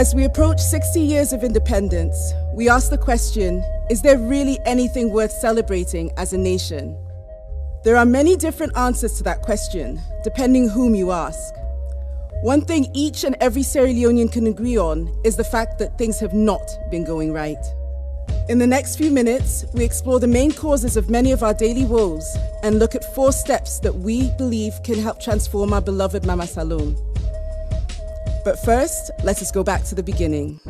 As we approach 60 years of independence, we ask the question, is there really anything worth celebrating as a nation? There are many different answers to that question, depending whom you ask. One thing each and every Sierra Leonean can agree on is the fact that things have not been going right. In the next few minutes, we explore the main causes of many of our daily woes and look at 4 steps that we believe can help transform our beloved Mama Salone. But first, let us go back to the beginning.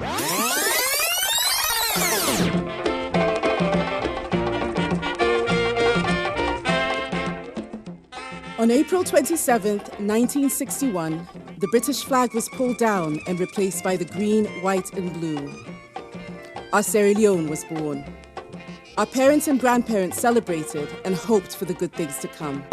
On April 27, 1961, the British flag was pulled down and replaced by the green, white, and blue. Our Sierra Leone was born. Our parents and grandparents celebrated and hoped for the good things to come.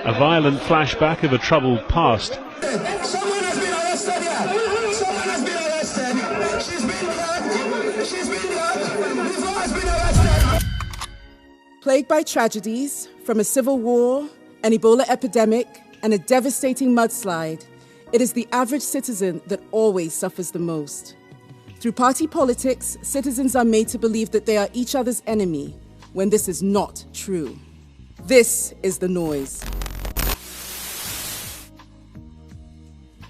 A violent flashback of a troubled past. Someone has been arrested here. Someone has been arrested. She's been drugged. She's been drugged. Before has been arrested. Plagued by tragedies, from a civil war, an Ebola epidemic, and a devastating mudslide, it is the average citizen that always suffers the most. Through party politics, citizens are made to believe that they are each other's enemy, when this is not true. This is the noise.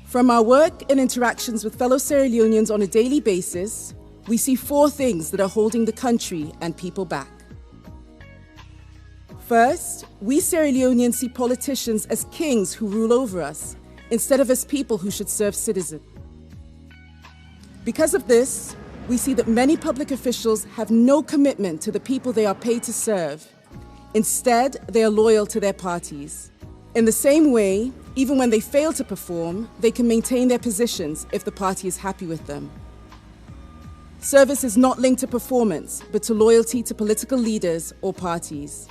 From our work and interactions with fellow Sierra Leoneans on a daily basis, we see 4 things that are holding the country and people back. First, we Sierra Leoneans see politicians as kings who rule over us, instead of as people who should serve citizens. Because of this, we see that many public officials have no commitment to the people they are paid to serve. Instead, they are loyal to their parties. In the same way, even when they fail to perform, they can maintain their positions if the party is happy with them. Service is not linked to performance, but to loyalty to political leaders or parties.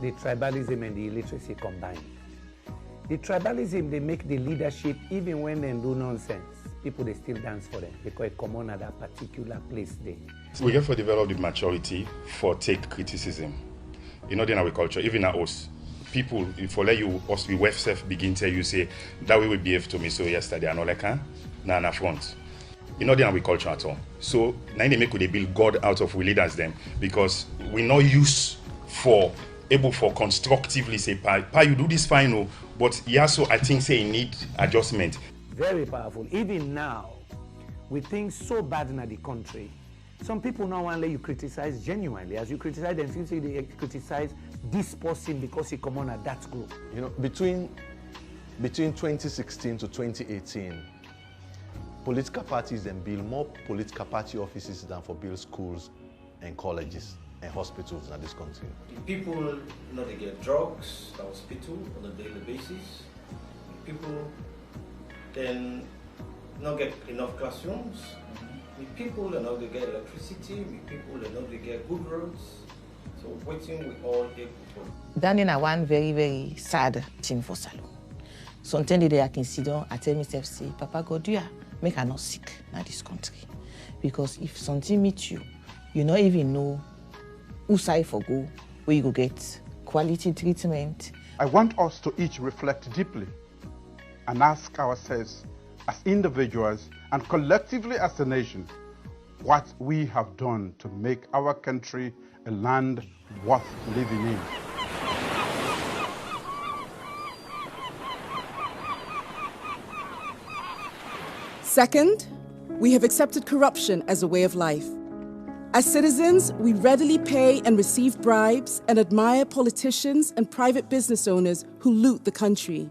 The tribalism and the illiteracy combined. The tribalism, they make the leadership, even when they do nonsense, people, they still dance for them because it come on at that particular place there. We have to develop the maturity for take criticism. In our culture, even at us, people, if I let you, us, we self begin tell you, say, that way we behave to me so yesterday, and all I can, now in front. In our culture at all. So, now they make they build God out of we leaders them, because we're not used able for constructively say, Pa, you do this fine, oh, but yeah, so I think say you need adjustment. Very powerful. Even now, with things so bad in the country, some people now want to let you criticize genuinely. As you criticize them, you say they criticize this person because he come on at that group. Between 2016 to 2018, political parties then build more political party offices than for build schools and colleges and hospitals in this country. People, they get drugs at hospital on a daily basis. People then not get enough classrooms. People not they get electricity. People not they get good roads. So waiting we all able for. That is one very, very sad thing for Salone. Sometimes I can sit down and tell myself, say, Papa God, you make her not sick in this country. Because if something meets you, you don't even know who side for go, where you go get quality treatment. I want us to each reflect deeply and ask ourselves as individuals and collectively as a nation what we have done to make our country a land worth living in. Second, we have accepted corruption as a way of life. As citizens, we readily pay and receive bribes and admire politicians and private business owners who loot the country.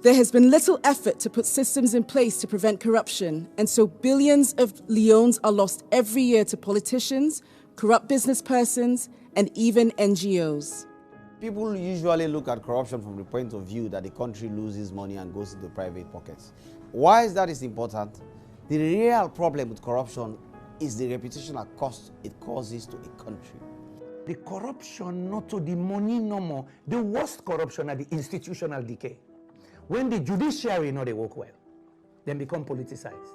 There has been little effort to put systems in place to prevent corruption, and so billions of leones are lost every year to politicians, corrupt business persons, and even NGOs. People usually look at corruption from the point of view that the country loses money and goes into private pockets. Why is that important? The real problem with corruption is the reputational cost it causes to a country. The corruption, not to the money no more. The worst corruption are the institutional decay. When the judiciary they work well, then become politicized.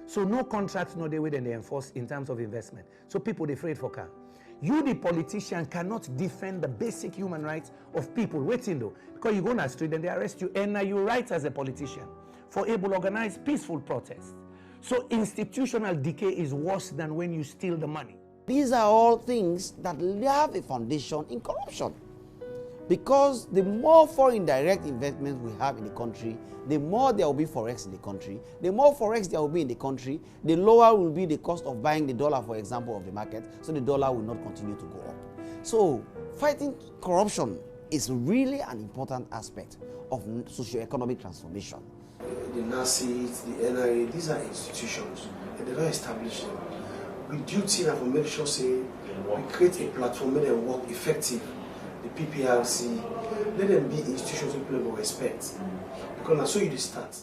So no contracts no they way then they enforce in terms of investment. So people they afraid for car. You, the politician, cannot defend the basic human rights of people. Waiting though, because you go on the street and they arrest you, and now you write as a politician for able organized peaceful protest. So institutional decay is worse than when you steal the money. These are all things that have a foundation in corruption. Because the more foreign direct investment we have in the country, the more there will be forex in the country. The more forex there will be in the country, the lower will be the cost of buying the dollar, for example, of the market. So the dollar will not continue to go up. So fighting corruption is really an important aspect of socio-economic transformation. The Nazis, the NRA, these are institutions, and they don't establish them. We duty and we make sure say we create a platform, make them work effective. The PPRC, let them be institutions people will respect. Because that's so you start.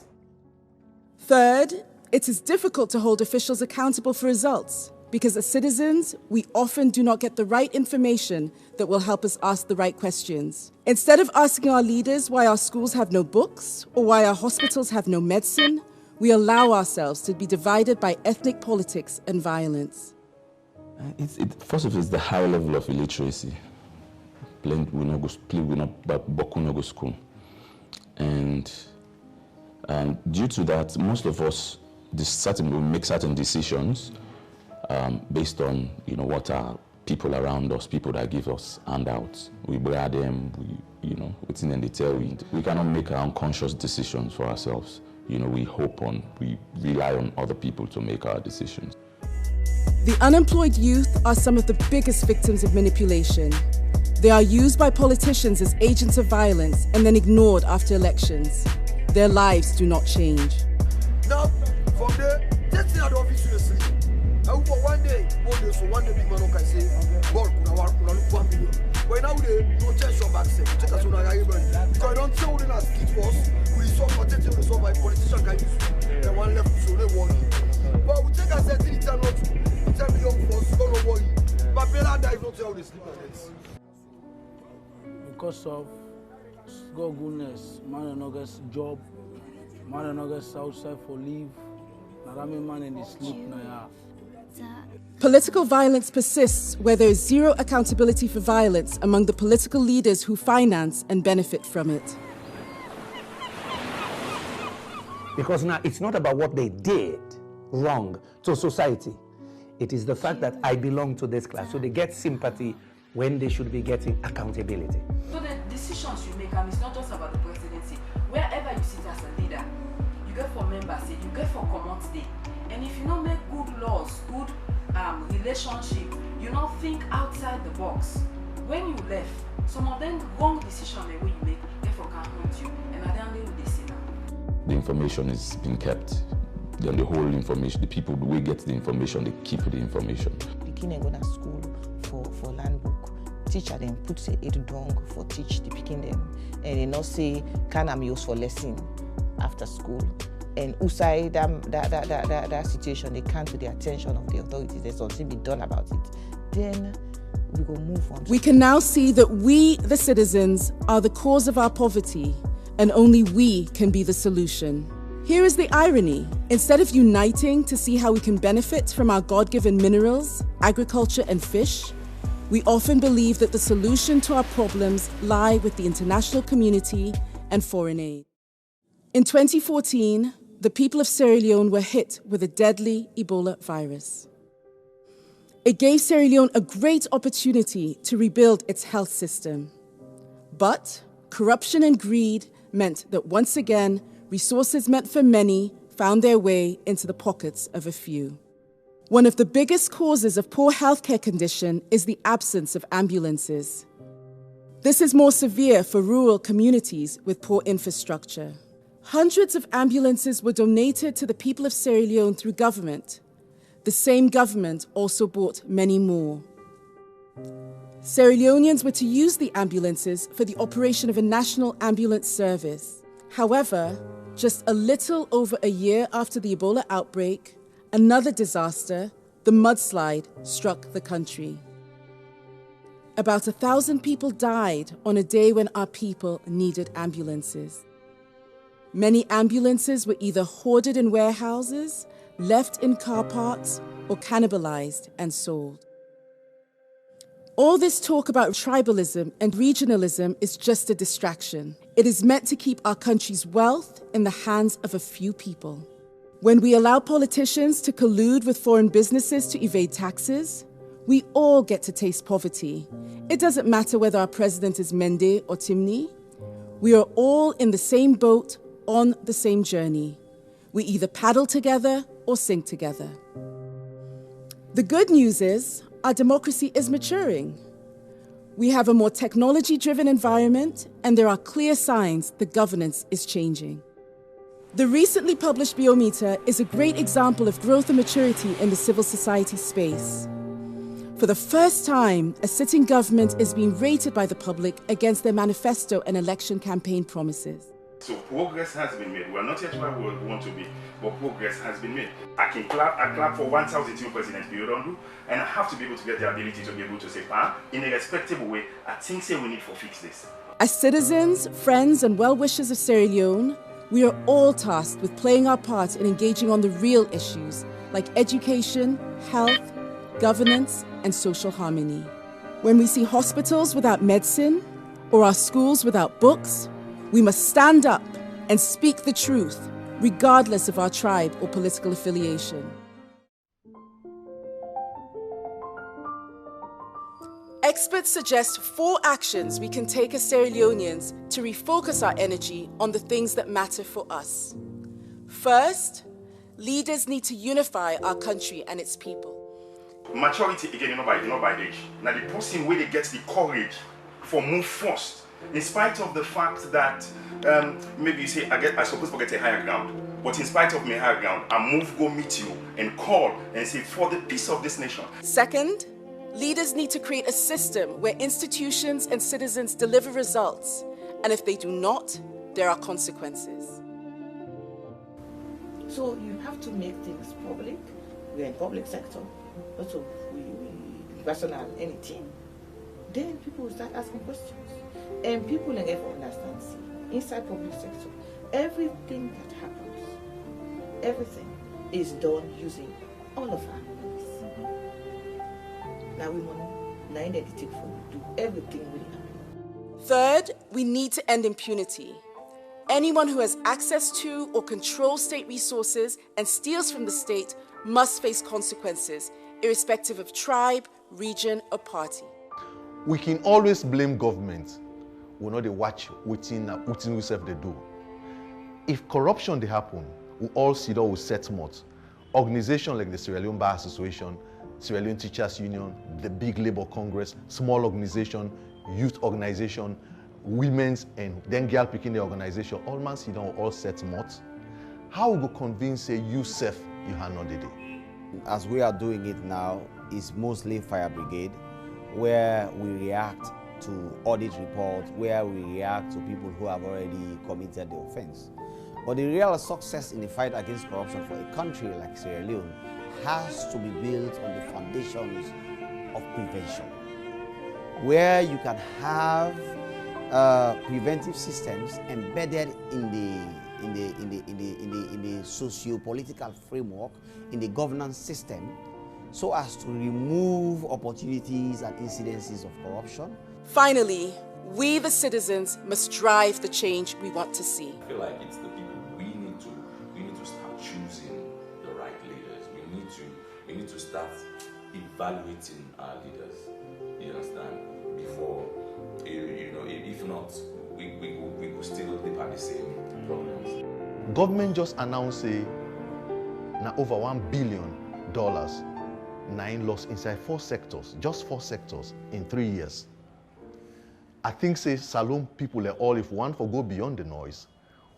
Third, it is difficult to hold officials accountable for results because as citizens, we often do not get the right information that will help us ask the right questions. Instead of asking our leaders why our schools have no books or why our hospitals have no medicine, we allow ourselves to be divided by ethnic politics and violence. First of all, it's the high level of illiteracy. We not go school, and due to that, most of us we make certain decisions based on what are people around us, people that give us handouts. We brag them, what's in the tell. We cannot make our own conscious decisions for ourselves. We rely on other people to make our decisions. The unemployed youth are some of the biggest victims of manipulation. They are used by politicians as agents of violence and then ignored after elections. Their lives do not change. Now, from there, just in the office, you see. I will one day, so one day, big man can say, "Ball, kuna look 1 million." But now they no change your back, say, "Check us on our because I don't tell them as kid was. We saw potential resolve by politician can use. The one left, so they want. But we take us at the time not 10 million plus, don't worry. But Bella died not how they sleep at it. Because of God goodness, man no get job, man no get outside for leave. Now man in the sleep now. Political violence persists where there is zero accountability for violence among the political leaders who finance and benefit from it. Because now it's not about what they did wrong to society. It is the fact that I belong to this class. So they get sympathy when they should be getting accountability. So the decisions you make, and it's not just about the presidency. Wherever you sit as a leader, you get for members day, you get for commons day. And if you don't make good laws, good relationship, you don't think outside the box. When you left, some of them wrong decisions the way you make, therefore can haunt you. And at the end of the day, they say now. The information is being kept. Then the whole information, the people who will get the information, they keep the information. Pikin go to school for land book. Teacher then put a dong for teach the pikin them, and they not say can am use for lesson after school. And outside that situation, they come to the attention of the authorities. There's something be done about it. Then we go move on. We can now see that we, the citizens, are the cause of our poverty, and only we can be the solution. Here is the irony. Instead of uniting to see how we can benefit from our God-given minerals, agriculture, and fish, we often believe that the solution to our problems lie with the international community and foreign aid. In 2014, the people of Sierra Leone were hit with a deadly Ebola virus. It gave Sierra Leone a great opportunity to rebuild its health system. But corruption and greed meant that once again, resources meant for many found their way into the pockets of a few. One of the biggest causes of poor healthcare condition is the absence of ambulances. This is more severe for rural communities with poor infrastructure. Hundreds of ambulances were donated to the people of Sierra Leone through government. The same government also bought many more. Sierra Leoneans were to use the ambulances for the operation of a national ambulance service. However, just a little over a year after the Ebola outbreak, another disaster, the mudslide, struck the country. About 1,000 people died on a day when our people needed ambulances. Many ambulances were either hoarded in warehouses, left in car parks, or cannibalized and sold. All this talk about tribalism and regionalism is just a distraction. It is meant to keep our country's wealth in the hands of a few people. When we allow politicians to collude with foreign businesses to evade taxes, we all get to taste poverty. It doesn't matter whether our president is Mende or Timni. We are all in the same boat on the same journey. We either paddle together or sink together. The good news is our democracy is maturing. We have a more technology-driven environment, and there are clear signs the governance is changing. The recently published Biometer is a great example of growth and maturity in the civil society space. For the first time, a sitting government is being rated by the public against their manifesto and election campaign promises. So progress has been made. We are not yet where we want to be, but progress has been made. I clap for 1,002 President Biodondu, and I have to be able to get the ability to be able to say, in a respectable way, I think we need to fix this. As citizens, friends, and well-wishers of Sierra Leone, we are all tasked with playing our part in engaging on the real issues like education, health, governance, and social harmony. When we see hospitals without medicine or our schools without books, we must stand up and speak the truth, regardless of our tribe or political affiliation. Experts suggest 4 actions we can take as Sierra Leoneans to refocus our energy on the things that matter for us. First, leaders need to unify our country and its people. Maturity, again, not by age. Now the person where they get the courage for move first, in spite of the fact that maybe you say, I suppose to get a higher ground. But in spite of my higher ground, I move, go meet you and call and say, for the peace of this nation. Second, leaders need to create a system where institutions and citizens deliver results. And if they do not, there are consequences. So you have to make things public. We're in public sector. Also, we personal anything. Then people will start asking questions. And people will never understand. See, inside public sector, everything that happens, everything is done using all of our monies. Now we money, now they take for you, do everything we have. Third, we need to end impunity. Anyone who has access to or controls state resources and steals from the state must face consequences, irrespective of tribe, region, or party. We can always blame government. We know they watch within we self they do. If corruption they happen, we all see that we set mots. Organizations like the Sierra Leone Bar Association, Sierra Leone Teachers Union, the Big Labour Congress, small organization, youth organization, women's and then girl picking the organization, all man see down all set mots. How we go convince say you self you have not did it? As we are doing it now, is mostly fire brigade, where we react to audit reports, where we react to people who have already committed the offense. But the real success in the fight against corruption for a country like Sierra Leone has to be built on the foundations of prevention, where you can have preventive systems embedded in the socio-political framework, in the governance system, so as to remove opportunities and incidences of corruption. Finally, we the citizens must drive the change we want to see. I feel like it's the people. We need to start choosing the right leaders. We need to start evaluating our leaders. You understand? Before, if not, we will still live at the same problems. Government just announced now over $1 billion nine loss inside 4 sectors, just 4 sectors in 3 years. I think say Salone people are all, if one for go beyond the noise,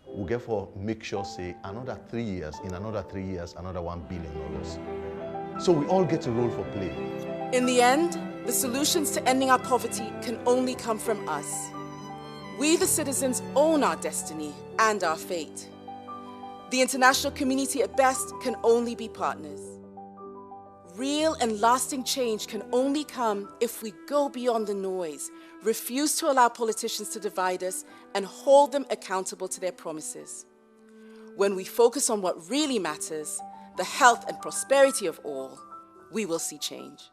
we'll get for make sure say another 3 years, in another 3 years, another $1 billion. So we all get a role for play. In the end, the solutions to ending our poverty can only come from us. We the citizens own our destiny and our fate. The international community at best can only be partners. Real and lasting change can only come if we go beyond the noise, refuse to allow politicians to divide us, and hold them accountable to their promises. When we focus on what really matters, the health and prosperity of all, we will see change.